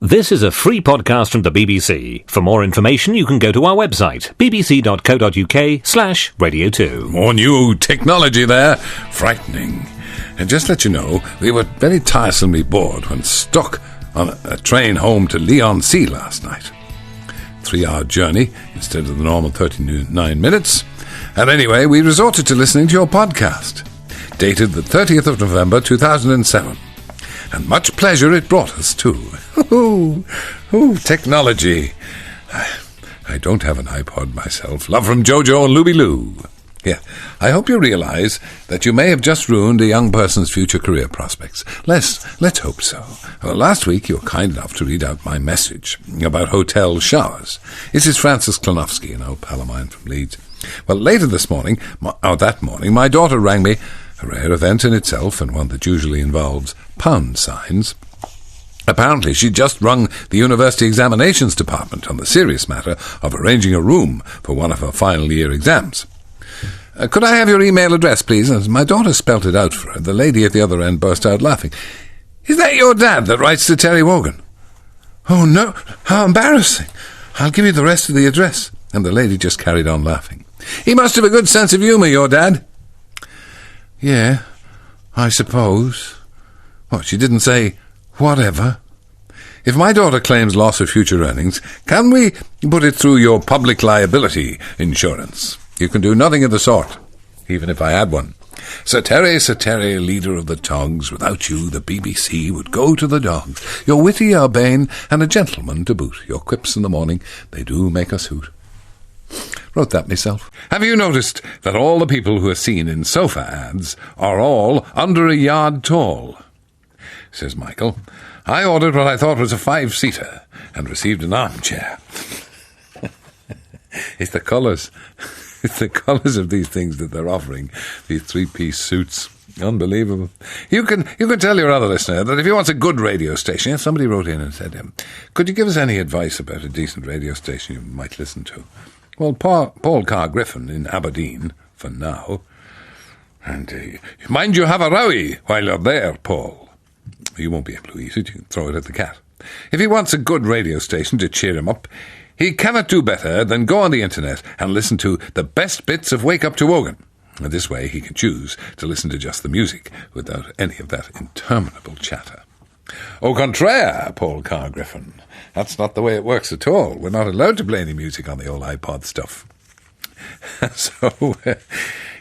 This is a free podcast from the BBC. For more information, you can go to our website, bbc.co.uk/Radio 2. More new technology there. Frightening. And just let you know, we were very tiresomely bored when stuck on a train home to Leigh-on-Sea last night. 3-hour journey instead of the normal 39 minutes. And anyway, we resorted to listening to your podcast, dated the 30th of November 2007. And much pleasure it brought us too. Ooh, technology. I don't have an iPod myself. Love from Jojo and Luby Lou. Yeah, I hope you realise that you may have just ruined a young person's future career prospects. Let's hope so. Well, last week you were kind enough to read out my message about hotel showers. This is Francis Klonowski, an old pal of mine from Leeds. Well, later this morning, that morning, my daughter rang me, a rare event in itself and one that usually involves pound signs. Apparently, she'd just rung the university examinations department on the serious matter of arranging a room for one of her final year exams. Could I have your email address, please? As my daughter spelt it out for her, the lady at the other end burst out laughing. Is that your dad that writes to Terry Wogan? Oh, no. How embarrassing. I'll give you the rest of the address. And the lady just carried on laughing. He must have a good sense of humour, your dad. Yeah, I suppose. What, she didn't say whatever? If my daughter claims loss of future earnings, can we put it through your public liability insurance? You can do nothing of the sort, even if I had one. Sir Terry, leader of the togs, without you the BBC would go to the dogs. You're witty, urbane, and a gentleman to boot. Your quips in the morning, they do make us hoot. Wrote that myself. Have you noticed that all the people who are seen in sofa ads are all under a yard tall? Says Michael. I ordered what I thought was a 5-seater and received an armchair. It's the colours. It's the colours of these things that they're offering, these 3-piece suits. Unbelievable. You can tell your other listener that if he wants a good radio station, somebody wrote in and said, could you give us any advice about a decent radio station you might listen to? Well, Paul Carr-Griffin in Aberdeen, for now. And mind you have a rowie while you're there, Paul. You won't be able to eat it, you can throw it at the cat. If he wants a good radio station to cheer him up, he cannot do better than go on the internet and listen to the best bits of Wake Up to Wogan. And this way he can choose to listen to just the music without any of that interminable chatter. Au contraire, Paul Carr-Griffin. That's not the way it works at all. We're not allowed to play any music on the old iPod stuff. So,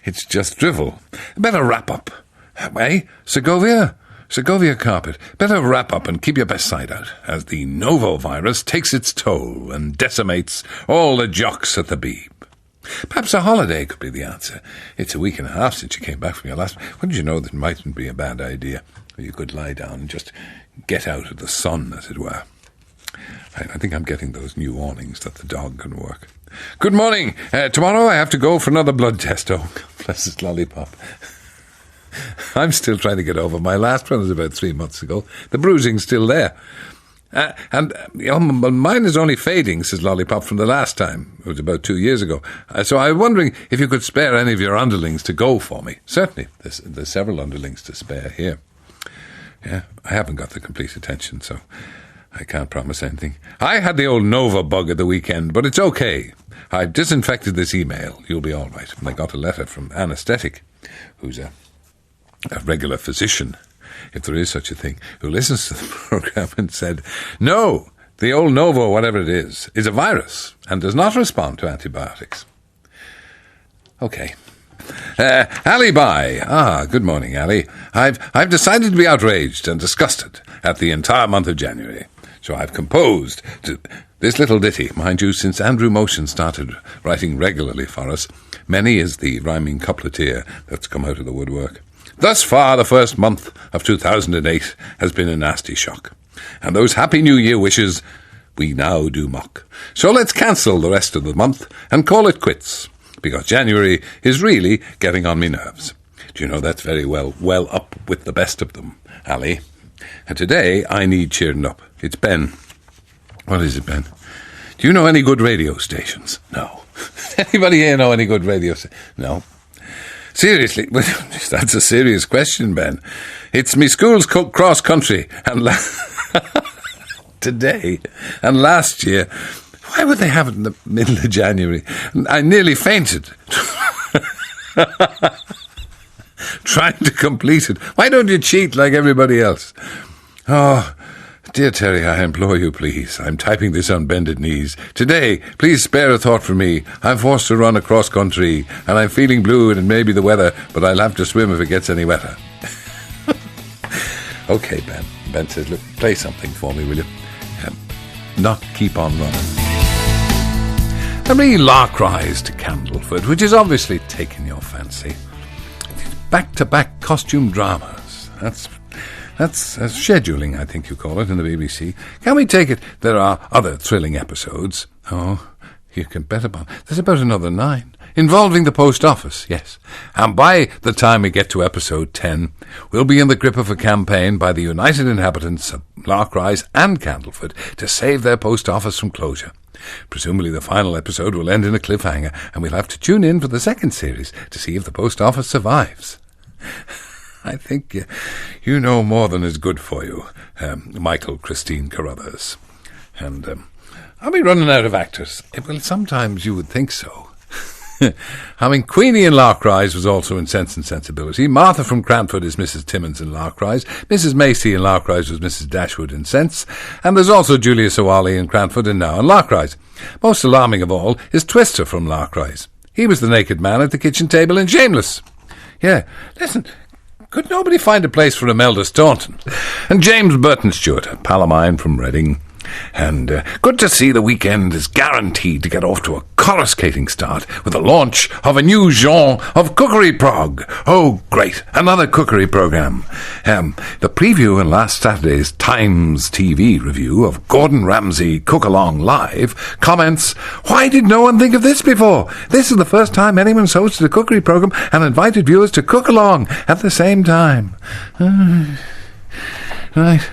it's just drivel. Better wrap up. Segovia carpet. Better wrap up and keep your best side out, as the Novo virus takes its toll and decimates all the jocks at the Beeb. Perhaps a holiday could be the answer. It's a week and a half since you came back from your last... When did you know that it mightn't be a bad idea? You could lie down and just get out of the sun, as it were. I think I'm getting those new awnings that the dog can work. Good morning. Tomorrow I have to go for another blood test. Oh, bless his lollipop. I'm still trying to get over. My last one was about 3 months ago. The bruising's still there. Mine is only fading, says Lollipop, from the last time. It was about 2 years ago. So I'm wondering if you could spare any of your underlings to go for me. Certainly. There's several underlings to spare here. Yeah, I haven't got the complete attention, so I can't promise anything. I had the old Nova bug at the weekend, but it's okay. I've disinfected this email. You'll be all right. And I got a letter from Anaesthetic, who's a regular physician, if there is such a thing, who listens to the programme and said, no, the old Novo, whatever it is a virus and does not respond to antibiotics. Okay. Ali Bai. Good morning, Ali. I've decided to be outraged and disgusted at the entire month of January. So I've composed this little ditty. Mind you, since Andrew Motion started writing regularly for us, many is the rhyming coupletier that's come out of the woodwork. Thus far, the first month of 2008 has been a nasty shock. And those Happy New Year wishes we now do mock. So let's cancel the rest of the month and call it quits, because January is really getting on me nerves. Do you know that's very well up with the best of them, Ali? And today I need cheering up. It's Ben. What is it, Ben? Do you know any good radio stations? No. Anybody here know any good radio stations? No. Seriously, that's a serious question, Ben. It's me school's cross-country and today. And last year, why would they have it in the middle of January? I nearly fainted. Trying to complete it. Why don't you cheat like everybody else? Oh, dear Terry, I implore you, please. I'm typing this on bended knees. Today, please spare a thought for me. I'm forced to run across country, and I'm feeling blue, and it may be the weather, but I'll have to swim if it gets any wetter. Okay, Ben. Ben says, look, play something for me, will you? Not keep on running. A lark rise to Candleford, which has obviously taken your fancy. Back-to-back costume dramas. That's scheduling, I think you call it, in the BBC. Can we take it there are other thrilling episodes? Oh, you can bet about it. There's about another 9. Involving the post office, yes. And by the time we get to episode 10, we'll be in the grip of a campaign by the united inhabitants of Larkrise and Candleford to save their post office from closure. Presumably the final episode will end in a cliffhanger, and we'll have to tune in for the second series to see if the post office survives. I think you know more than is good for you, Michael Christine Carruthers. And I'll be running out of actors. Well, sometimes you would think so. I mean, Queenie in Larkrise was also in Sense and Sensibility. Martha from Cranford is Mrs. Timmins in Larkrise. Mrs. Macy in Larkrise was Mrs. Dashwood in Sense. And there's also Julia Sawali in Cranford and now in Larkrise. Most alarming of all is Twister from Larkrise. He was the naked man at the kitchen table in Shameless. Yeah, listen, could nobody find a place for Imelda Staunton? And James Burton Stewart, a pal of mine from Reading. And good to see the weekend is guaranteed to get off to a coruscating start with the launch of a new genre of Cookery prog. Oh, great, another Cookery programme. The preview in last Saturday's Times TV review of Gordon Ramsay Cook Along Live comments, why did no one think of this before? This is the first time anyone's hosted a Cookery programme and invited viewers to cook along at the same time. Right.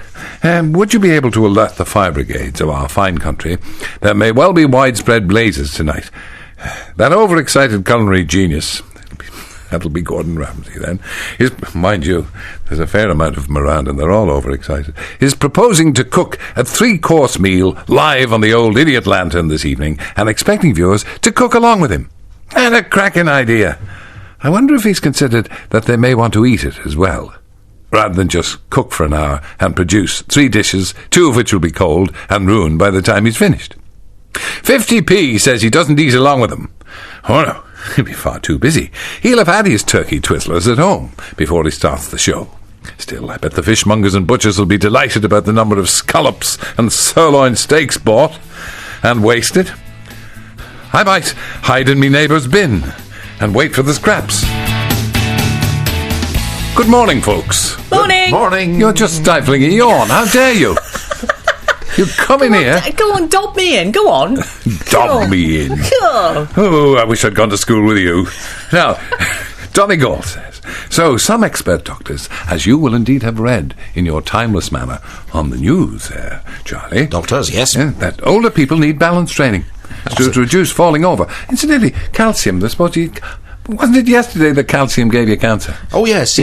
Would you be able to alert the fire brigades of our fine country there may well be widespread blazes tonight? That overexcited culinary genius, that'll be Gordon Ramsay then, mind you, there's a fair amount of them around and they're all overexcited, is proposing to cook a 3-course meal live on the old idiot lantern this evening and expecting viewers to cook along with him. And a cracking idea. I wonder if he's considered that they may want to eat it as well, rather than just cook for an hour and produce 3 dishes, 2 of which will be cold and ruined by the time he's finished. 50p says he doesn't eat along with them. Oh no, he'll be far too busy. He'll have had his turkey twizzlers at home before he starts the show. Still, I bet the fishmongers and butchers will be delighted about the number of scallops and sirloin steaks bought and wasted. I might hide in me neighbour's bin and wait for the scraps. Good morning, folks. Morning. Morning. You're just stifling a yawn. How dare you? You come in here. Go on, dob me in. Go on. Dob me in. Go. Oh, I wish I'd gone to school with you. Now, Donegal says, so some expert doctors, as you will indeed have read in your timeless manner on the news there, Charlie. Doctors, yes. That older people need balance training to reduce falling over. Incidentally, calcium, they're supposed to eat. Wasn't it yesterday that calcium gave you cancer? Oh, yes.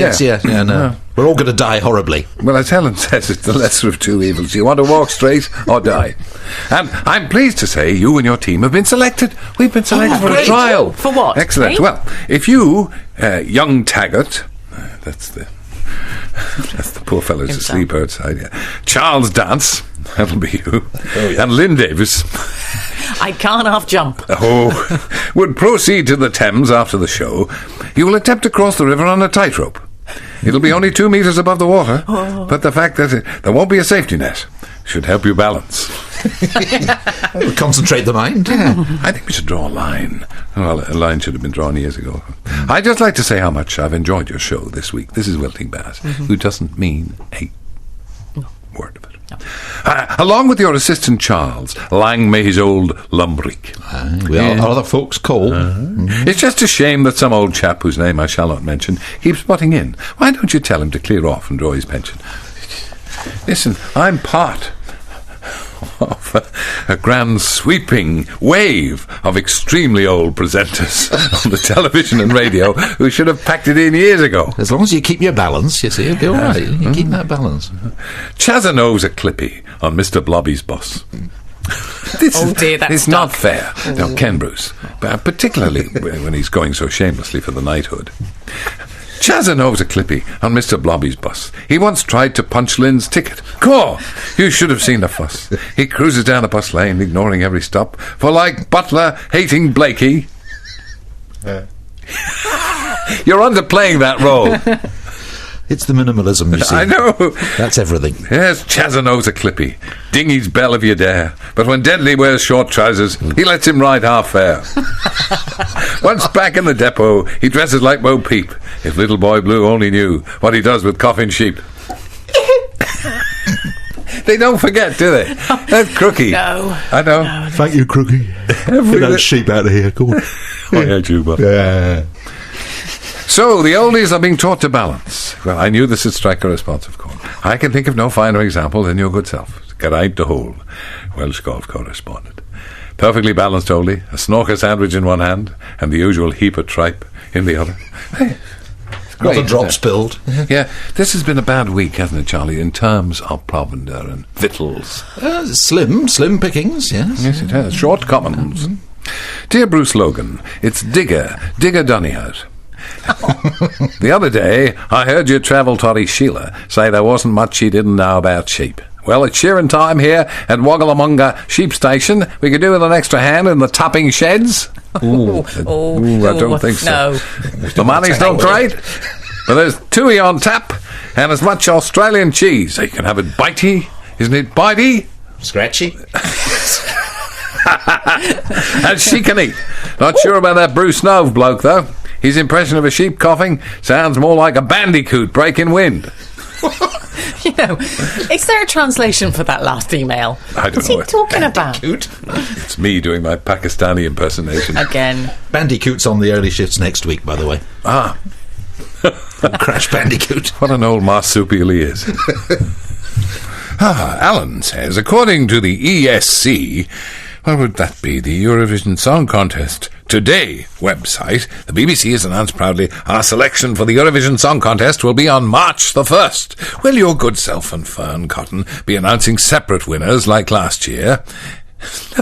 No. We're all going to die horribly. Well, as Helen says, it's the lesser of 2 evils. You want to walk straight or die? And I'm pleased to say you and your team have been selected. We've been selected for a trial. For what? Excellent. Eh? Well, if you, young Taggart, that's the poor fellow's asleep outside, yeah. Charles Dance, that'll be you, and Lynn Davis... I can't half jump. Would proceed to the Thames after the show. You will attempt to cross the river on a tightrope. It'll be only 2 metres above the water, but the fact that there won't be a safety net should help you balance. Concentrate the mind. Yeah. I think we should draw a line. Well, a line should have been drawn years ago. I'd just like to say how much I've enjoyed your show this week. This is Wilting Bass, who doesn't mean a word of it. No. Along with your assistant Charles, lang may his old lumbrick. Our other folks call. It's just a shame that some old chap whose name I shall not mention keeps butting in. Why don't you tell him to clear off and draw his pension? Listen, I'm part of a grand sweeping wave of extremely old presenters on the television and radio who should have packed it in years ago. As long as you keep your balance, you see, you'll be all right. You keep that balance. Chazanove's a clippy on Mr. Blobby's bus. Oh dear, that's It's not fair. Now, Ken Bruce, particularly when he's going so shamelessly for the knighthood. Chazanove's a clippy on Mr. Blobby's bus. He once tried to punch Lynn's ticket. Caw! You should have seen the fuss. He cruises down the bus lane, ignoring every stop, for like Butler hating Blakey. You're underplaying that role. It's the minimalism, you see. I know. That's everything. Yes, Chazanove's a clippy. Dingy's bell if you dare. But when Deadly wears short trousers, he lets him ride half fare. Once back in the depot, he dresses like Bo Peep. If Little Boy Blue only knew what he does with coffin sheep. They don't forget, do they? That's Crookie. No. I know. Thank you, Crookie. Get that sheep out of here. Go on. Oh, yeah, Juba. Yeah. So, the oldies are being taught to balance. Well, I knew this would strike a responsive chord. I can think of no finer example than your good self. Geraint de Hole, Welsh golf correspondent. Perfectly balanced oldie, a snorker sandwich in one hand, and the usual heap of tripe in the other. Hey, Not a drop spilled. Yeah, this has been a bad week, hasn't it, Charlie, in terms of provender and victuals. Slim pickings, yes. Yes, it has. Short commons. Dear Bruce Logan, it's Digger Dunnyhout. The other day, I heard your travel toddy Sheila say there wasn't much she didn't know about sheep. Well, it's shearing time here at Waggalamunga Sheep Station. We could do with an extra hand in the topping sheds. I don't think so. No. The money's not great, but there's tui on tap and as much Australian cheese. So you can have it bitey, isn't it bitey? Scratchy. And she can eat. Not sure about that Bruce Nove bloke, though. His impression of a sheep coughing sounds more like a bandicoot breaking wind. You know, is there a translation for that last email? I don't What's know. he talking about? It's me doing my Pakistani impersonation. Again. Bandicoot's on the early shifts next week, by the way. Ah, Crash Bandicoot. what an old marsupial he is. Alan says, according to the ESC, what would that be? The Eurovision Song Contest Today website, the BBC has announced proudly our selection for the Eurovision Song Contest will be on March the 1st. Will your good self and Fern Cotton be announcing separate winners like last year?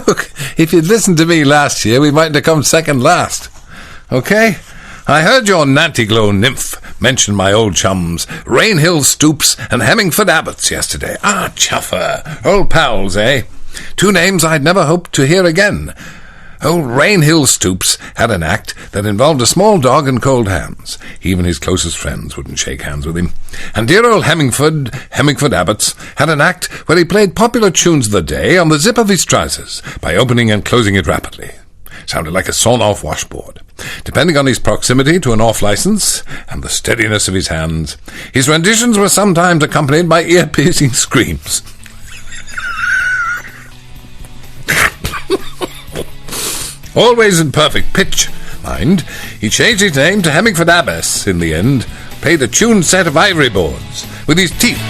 Look, if you'd listened to me last year, we mightn't have come second last. Okay? I heard your Nantiglow nymph mention my old chums, Rainhill Stoops and Hemmingford Abbots yesterday. Ah, chuffer. Old pals, eh? Two names I'd never hoped to hear again. Old Rainhill Stoops had an act that involved a small dog and cold hands. Even his closest friends wouldn't shake hands with him. And dear old Hemmingford Abbots had an act where he played popular tunes of the day on the zip of his trousers by opening and closing it rapidly. Sounded like a sawn-off washboard. Depending on his proximity to an off-licence and the steadiness of his hands, his renditions were sometimes accompanied by ear-piercing screams. Always in perfect pitch, mind. He changed his name to Hemmingford Abbas in the end, played a tuned set of ivory boards with his teeth.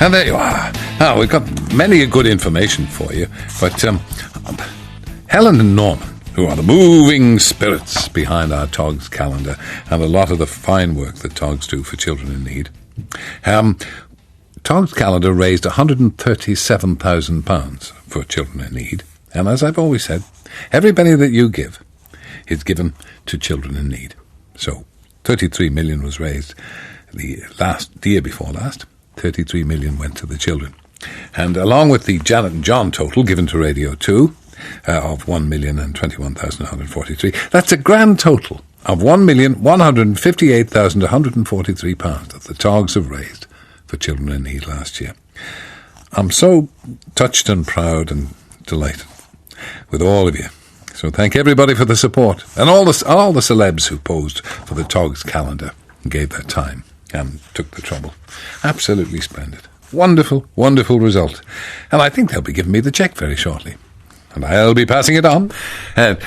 And there you are. Now, we've got many good information for you, but Helen and Norman, who are the moving spirits behind our TOGS calendar and a lot of the fine work that TOGS do for children in need, TOGS calendar raised £137,000 for children in need. And as I've always said, every penny that you give is given to children in need. So 33 million was raised the year before last. 33 million went to the children. And along with the Janet and John total given to Radio 2 of 1,021,143, that's a grand total of £1,158,143 that the TOGS have raised for children in need last year. I'm so touched and proud and delighted with all of you. So thank everybody for the support and all the celebs who posed for the TOGS calendar and gave their time and took the trouble. Absolutely splendid. Wonderful, wonderful result. And I think they'll be giving me the cheque very shortly. And I'll be passing it on. And,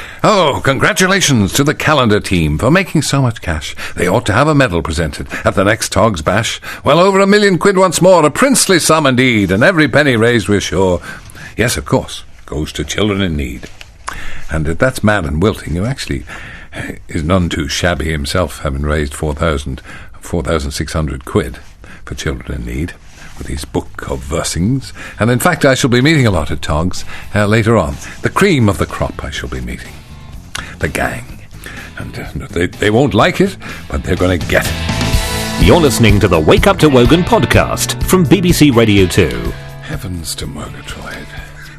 congratulations to the calendar team for making so much cash. They ought to have a medal presented at the next TOGS bash. Well over £1 million once more, a princely sum indeed, and every penny raised, we're sure. Yes, of course, goes to children in need. And that's Man and Wilting, who actually is none too shabby himself, having raised 4,600 quid for children in need. with his book of versing's. And in fact, I shall be meeting a lot at Togs later on. The cream of the crop I shall be meeting. The gang. And they won't like it, but they're going to get it. You're listening to the Wake Up to Wogan podcast from BBC Radio 2. Heavens to Murgatroyd.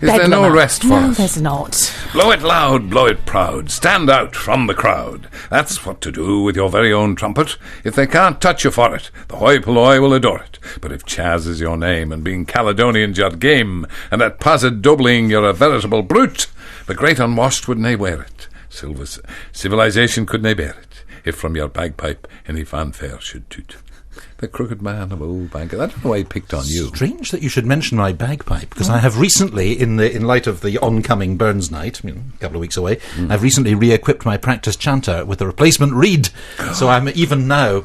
Is there no rest for us? No, there's not. Blow it loud, blow it proud, stand out from the crowd. That's what to do with your very own trumpet. If they can't touch you for it, the hoi polloi will adore it. But if Chaz is your name, and being Caledonian's your game, and at Pazad doubling you're a veritable brute, the great unwashed would nae wear it. Civilization could nae bear it, if from your bagpipe any fanfare should toot. The crooked man of old Bangor. I don't know why he picked on you. Strange that you should mention my bagpipe, because I have recently, in light of the oncoming Burns night, a couple of weeks away, I've recently re-equipped my practice chanter with a replacement reed. So I'm even now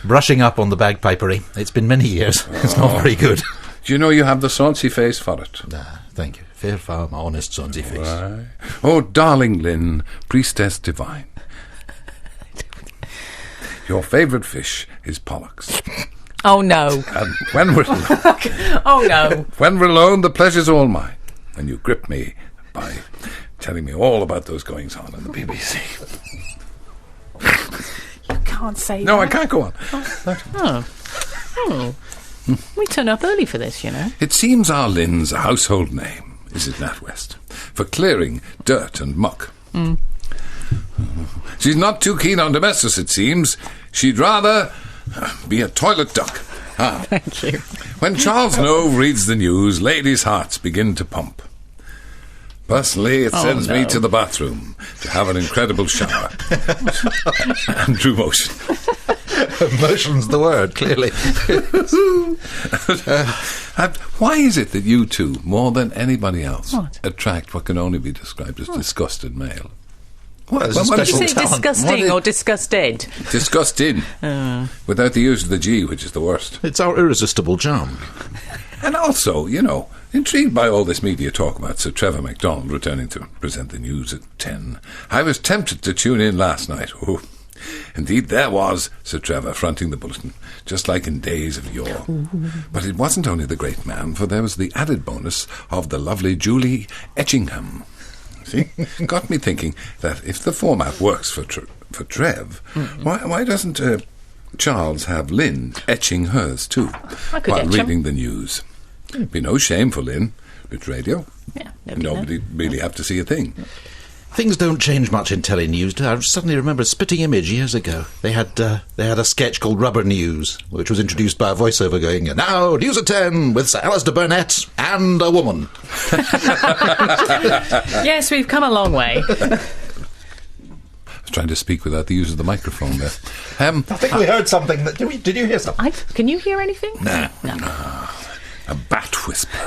brushing up on the bagpipery. It's been many years. It's not very good. Do you know you have the sonsy face for it? Thank you. Fair farm, honest sonsy face. Right. Oh, darling Lynn, priestess divine. Your favourite fish is pollocks. Oh, no. And when we're Oh, no. when we're alone, the pleasure's all mine. And you grip me by telling me all about those goings-on in the BBC. You can't say No, that. I can't go on. Oh. We turn up early for this, you know. It seems our Lynn's a household name, is it, NatWest, for clearing dirt and muck. She's not too keen on domestics, it seems. She'd rather be a toilet duck. Thank you. When Charles Nove reads the news, ladies' hearts begin to pump. Personally, it sends me to the bathroom to have an incredible shower. And true motion. Emotion's the word, clearly. Why is it that you two, more than anybody else, What? attract what can only be described as disgusted male? Well, there's a Well, Did you special say talent. disgusting or disgusted? Disgusted. Without the use of the G, which is the worst. It's our irresistible charm. And also, you know, intrigued by all this media talk about Sir Trevor MacDonald returning to present the news at 10, I was tempted to tune in last night. Oh, indeed, there was Sir Trevor fronting the bulletin, just like in days of yore. But it wasn't only the great man, for there was the added bonus of the lovely Julie Etchingham. See? Got me thinking that if the format works for Trev, why doesn't Charles have Lynn etching hers too I could while etch 'em. reading the news? Be no shame for Lynn. It's radio. Yeah, Nobody really have to see a thing. Things don't change much in telenews. I suddenly remember Spitting Image years ago. They had a sketch called Rubber News, which was introduced by a voiceover going, "Now, News at 10 with Sir Alistair Burnett and a woman." Yes, we've come a long way. I was trying to speak without the use of the microphone there. I think we heard something. Did you hear something? Can you hear anything? No. A bat whisper.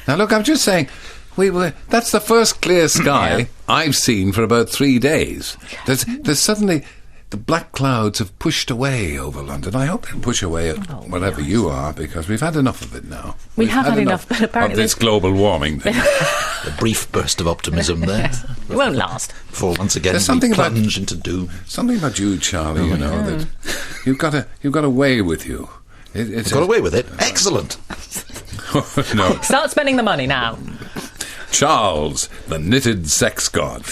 Now look, I'm just saying, that's the first clear sky I've seen for about 3 days. There's suddenly, the black clouds have pushed away over London. I hope they'll push away wherever you are, because we've had enough of it now. We have had enough, but apparently of this global warming thing. A brief burst of optimism there. It won't last. Before once again There's something we about- plunge into doom. Something about you, Charlie, that you've got a way with you. It's Got away with it. Excellent. No. Start spending the money now. Charles, the knitted sex god.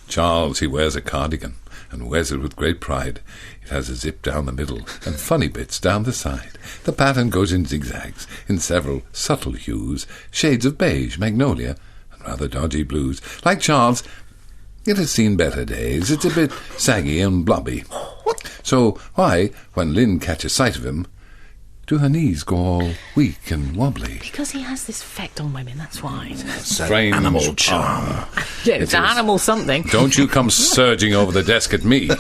Charles, he wears a cardigan, and wears it with great pride. It has a zip down the middle, and funny bits down the side. The pattern goes in zigzags, in several subtle hues, shades of beige, magnolia, and rather dodgy blues. Like Charles, it has seen better days. It's a bit saggy and blobby. So why, when Lynn catches sight of him, do her knees go all weak and wobbly? Because he has this effect on women, that's why. Strange Animal charm. Yeah, it's an animal something. Don't you come surging over the desk at me.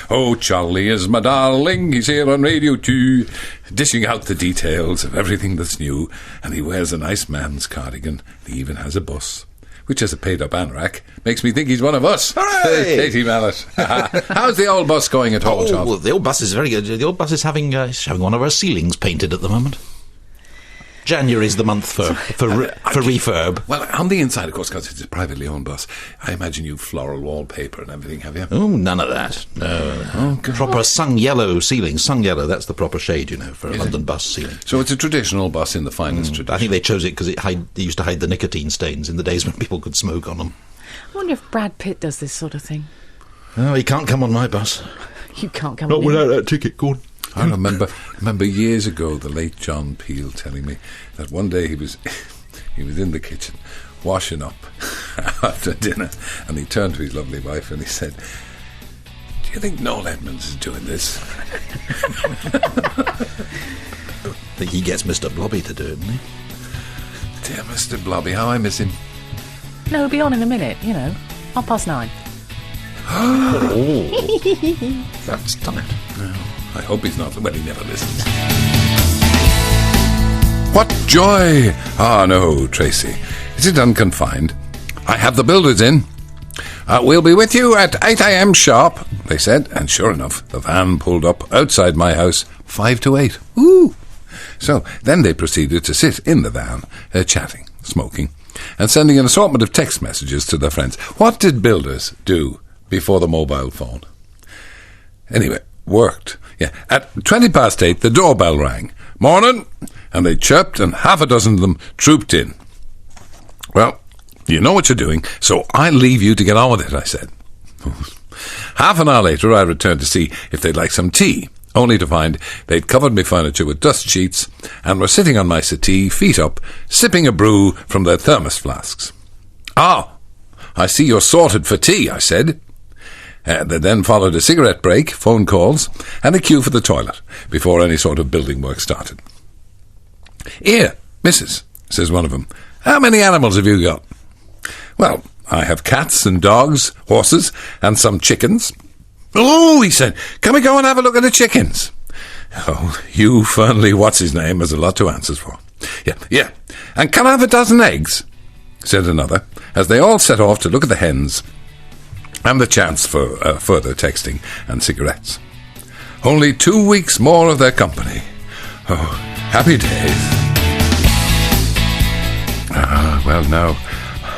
Oh, Charlie is my darling. He's here on Radio 2, dishing out the details of everything that's new. And he wears a nice man's cardigan. He even has a bus, which has a paid-up anorak. Makes me think he's one of us. Hooray! Katie Mallet. How's the old bus going at all, Charles? Well, the old bus is very good. The old bus is having one of our ceilings painted at the moment. January's the month for refurb. Well, on the inside, of course, because it's a privately owned bus, I imagine you've floral wallpaper and everything, have you? Oh, none of that. No. Proper sung yellow ceiling. Sung yellow, that's the proper shade, for a London bus ceiling. So it's a traditional bus in the finest tradition. I think they chose it because it used to hide the nicotine stains in the days when people could smoke on them. I wonder if Brad Pitt does this sort of thing. Oh, he can't come on my bus. You can't come Not on without that ticket, Gordon. I remember years ago the late John Peel telling me that one day he was in the kitchen washing up after dinner, and he turned to his lovely wife and he said, "Do you think Noel Edmonds is doing this?" I think he gets Mr. Blobby to do it, doesn't he? Dear Mr. Blobby, how I miss him. No, he'll be on in a minute, 9:30. Oh, that's done it. No, I hope he's not. Well, he never listens. What joy! Ah, no, Tracy. Is it unconfined? I have the builders in. We'll be with you at 8 a.m. sharp, they said, and sure enough, the van pulled up outside my house 5 to 8. Woo! So then they proceeded to sit in the van, chatting, smoking, and sending an assortment of text messages to their friends. What did builders do before the mobile phone? Anyway, worked. Yeah, at 8:20, the doorbell rang. Morning! And they chirped, and half a dozen of them trooped in. Well, you know what you're doing, so I'll leave you to get on with it, I said. Half an hour later, I returned to see if they'd like some tea, only to find they'd covered my furniture with dust sheets and were sitting on my settee, feet up, sipping a brew from their thermos flasks. "Ah, I see you're sorted for tea," I said. There then followed a cigarette break, phone calls, and a queue for the toilet before any sort of building work started. "Here, missus," says one of them, "how many animals have you got?" "Well, I have cats and dogs, horses, and some chickens." "Oh," he said, "can we go and have a look at the chickens?" "Oh, you Fernley what's-his-name has a lot to answer for." Yeah. "And can I have a dozen eggs?" said another, as they all set off to look at the hens and the chance for further texting and cigarettes. Only 2 weeks more of their company. Oh, happy days. Well, no.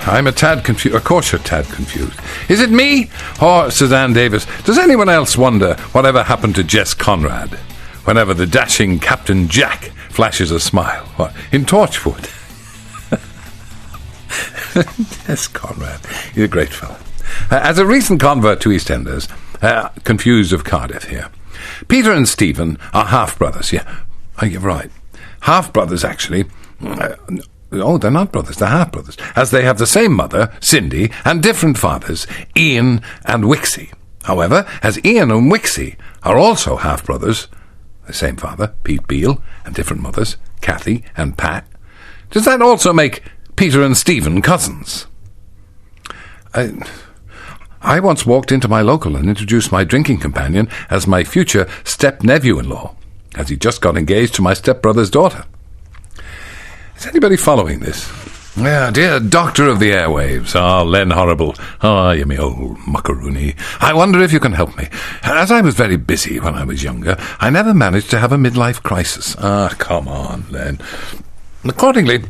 I'm a tad confused. Of course you're tad confused. Is it me? Or Suzanne Davis? Does anyone else wonder whatever happened to Jess Conrad whenever the dashing Captain Jack flashes a smile? What, in Torchwood? Jess Conrad. He's a great fellow. As a recent convert to EastEnders, confused of Cardiff here, Peter and Stephen are half-brothers. Yeah, you're right. Half-brothers, actually. No, they're not brothers, they're half-brothers, as they have the same mother, Cindy, and different fathers, Ian and Wixie. However, as Ian and Wixie are also half-brothers, the same father, Pete Beale, and different mothers, Kathy and Pat, does that also make Peter and Stephen cousins? I once walked into my local and introduced my drinking companion as my future step-nephew-in-law, as he just got engaged to my step-brother's daughter. Is anybody following this? Yeah, dear doctor of the airwaves. Len Horrible. You me old muckaroony. I wonder if you can help me. As I was very busy when I was younger, I never managed to have a midlife crisis. Come on, Len. Accordingly,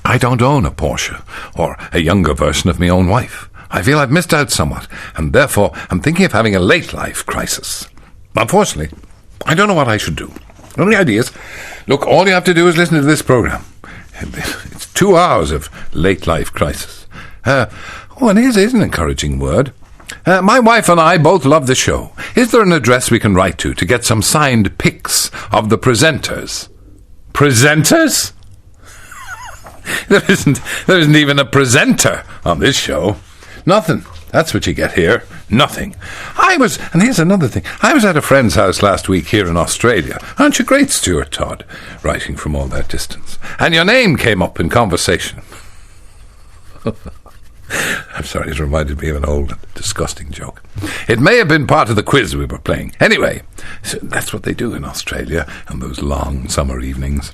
I don't own a Porsche, or a younger version of my own wife. I feel I've missed out somewhat, and therefore I'm thinking of having a late-life crisis. Unfortunately, I don't know what I should do. Only ideas? Look, all you have to do is listen to this program. It's 2 hours of late-life crisis. And here's an encouraging word. My wife and I both love the show. Is there an address we can write to get some signed pics of the presenters? Presenters? There isn't even a presenter on this show. Nothing. That's what you get here. Nothing. And here's another thing. I was at a friend's house last week here in Australia. Aren't you great, Stuart Todd? Writing from all that distance. And your name came up in conversation. I'm sorry, it reminded me of an old, disgusting joke. It may have been part of the quiz we were playing. Anyway, so that's what they do in Australia on those long summer evenings.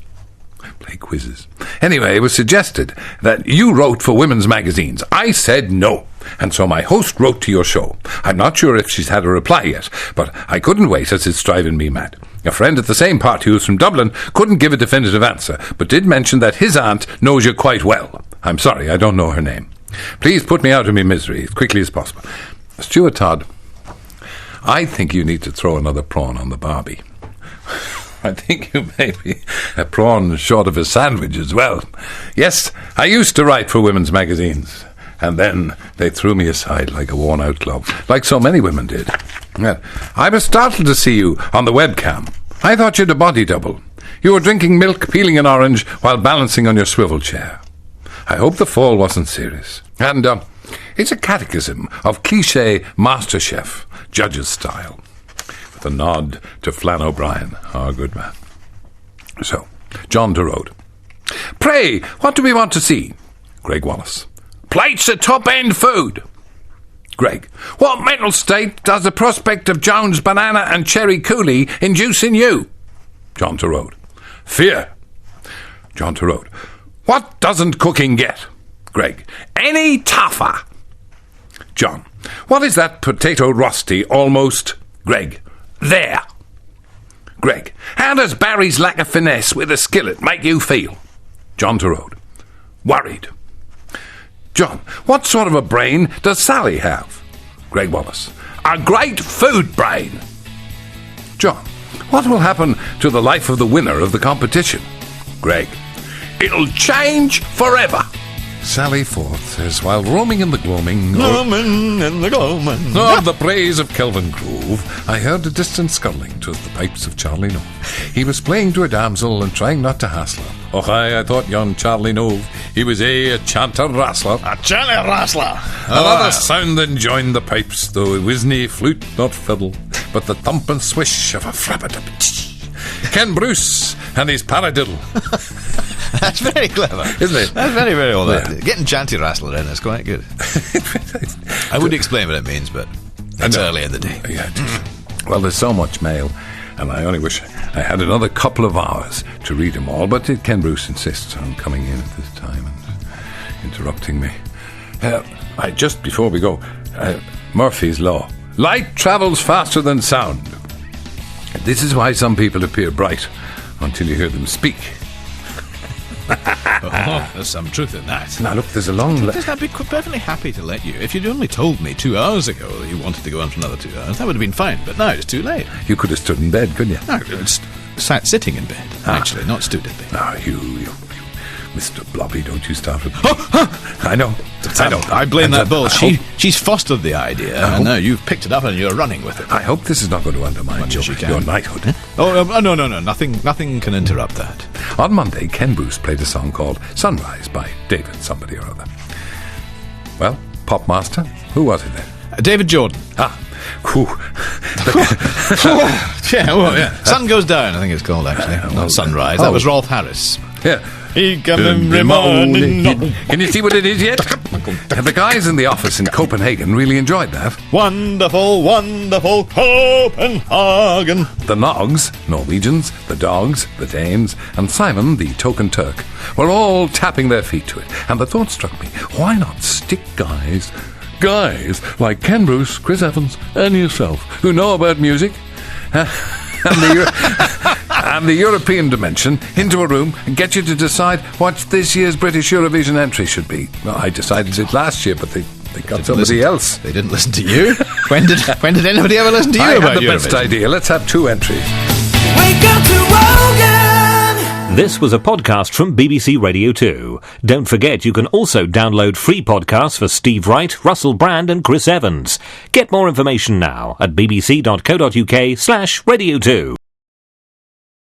Play quizzes. Anyway, it was suggested that you wrote for women's magazines. I said no, and so my host wrote to your show. I'm not sure if she's had a reply yet, but I couldn't wait as it's driving me mad. A friend at the same party who's from Dublin couldn't give a definitive answer, but did mention that his aunt knows you quite well. I'm sorry, I don't know her name. Please put me out of my misery as quickly as possible. Stuart Todd, I think you need to throw another prawn on the barbie. I think you may be a prawn short of a sandwich as well. Yes, I used to write for women's magazines, and then they threw me aside like a worn-out glove, like so many women did. Well, I was startled to see you on the webcam. I thought you'd a body double. You were drinking milk, peeling an orange, while balancing on your swivel chair. I hope the fall wasn't serious. And it's a catechism of cliché Masterchef, judges style, with a nod to Flann O'Brien, our good man. So, John de Rode. Pray, what do we want to see? Greg Wallace. Plates of top-end food. Greg. What mental state does the prospect of Jones' banana and cherry coulis induce in you? John de Rode. Fear. John de Rode. What doesn't cooking get? Greg. Any tougher. John. What is that potato rusty almost? Greg. There. Greg. How does Barry's lack of finesse with a skillet make you feel? John de Rode. Worried. John. What sort of a brain does Sally have? Greg Wallace. A great food brain. John. What will happen to the life of the winner of the competition? Greg. It'll change forever. Sally Forth says, while roaming in the gloaming of the praise of Kelvin Grove, I heard a distant scuttling. 'Twas the pipes of Charlie Nove. He was playing to a damsel and trying not to hassle her. Oh, I thought yon Charlie Nove, he was a chanter wrastler. A chanter wrastler. Another sound then joined the pipes, though it was nae flute nor fiddle, but the thump and swish of a frappet. Ken Bruce and his paradiddle. That's very clever, isn't it? That's very, very all that. Yeah. Getting chanty wrestler in is quite good. I would explain what it means, but it's early in the day. Yeah, it is. Well, there's so much mail, and I only wish I had another couple of hours to read them all, but Ken Bruce insists on coming in at this time and interrupting me. Just before we go, Murphy's Law. Light travels faster than sound. This is why some people appear bright until you hear them speak. There's some truth in that. Now look, there's a long list. I'd be perfectly happy to let you. If you'd only told me 2 hours ago that you wanted to go on for another 2 hours, that would have been fine. But now it's too late. You could have stood in bed, couldn't you? No, I sat sitting in bed, actually, not stood in bed. Ah, you, Mr. Blobby, don't you start with... I know. I blame that bull. She's fostered the idea, and now you've picked it up and you're running with it. I hope this is not going to undermine your knighthood. No. Nothing can interrupt that. On Monday, Ken Bruce played a song called Sunrise by David somebody or other. Well, Popmaster, who was it then? David Jordan. Yeah. Sun Goes Down, I think it's called, actually. Not Sunrise. That was Rolf Harris. Yeah. He come every morning. Can you see what it is yet? The guys in the office in Copenhagen really enjoyed that. Wonderful, wonderful Copenhagen. The Nogs, Norwegians, the Dogs, the Danes, and Simon, the token Turk, were all tapping their feet to it. And the thought struck me, why not stick guys like Ken Bruce, Chris Evans, and yourself, who know about music, and the European dimension into a room and get you to decide what this year's British Eurovision entry should be. Well, I decided it last year, but they got somebody else. They didn't listen to you? When did anybody ever listen to you about I had the Eurovision? best idea. Let's have 2 entries. Wake up to Wogan! This was a podcast from BBC Radio 2. Don't forget you can also download free podcasts for Steve Wright, Russell Brand and Chris Evans. Get more information now at bbc.co.uk/radio2.